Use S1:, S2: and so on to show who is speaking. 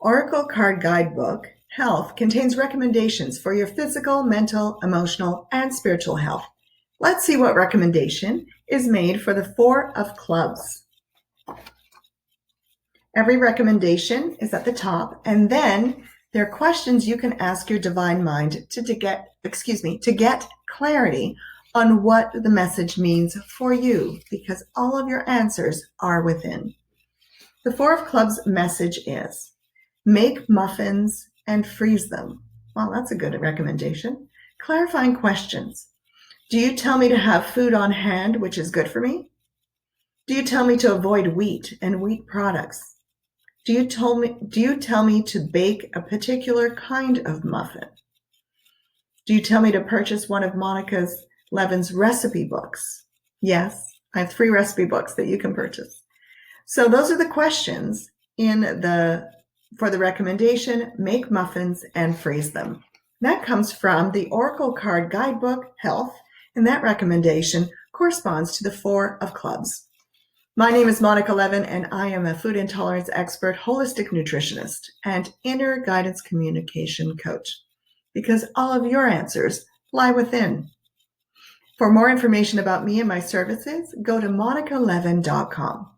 S1: Oracle Card Guidebook Health contains recommendations for your physical, mental, emotional, and spiritual health. Let's see what recommendation is made for the Four of Clubs. Every recommendation is at the top, and then there are questions you can ask your divine mind to get clarity on what the message means for you, because all of your answers are within. The Four of Clubs message is, make muffins and freeze them. Well, that's a good recommendation. Clarifying questions. Do you tell me to have food on hand, which is good for me? Do you tell me to avoid wheat and wheat products? Do you tell me to bake a particular kind of muffin? Do you tell me to purchase one of Levin's recipe books? Yes, I have 3 recipe books that you can purchase. So those are the questions for the recommendation, make muffins and freeze them. That comes from the Oracle Card Guidebook Health, and that recommendation corresponds to the Four of Clubs. My name is Monica Levin, and I am a food intolerance expert, holistic nutritionist, and inner guidance communication coach, because all of your answers lie within. For more information about me and my services, go to monicalevin.com.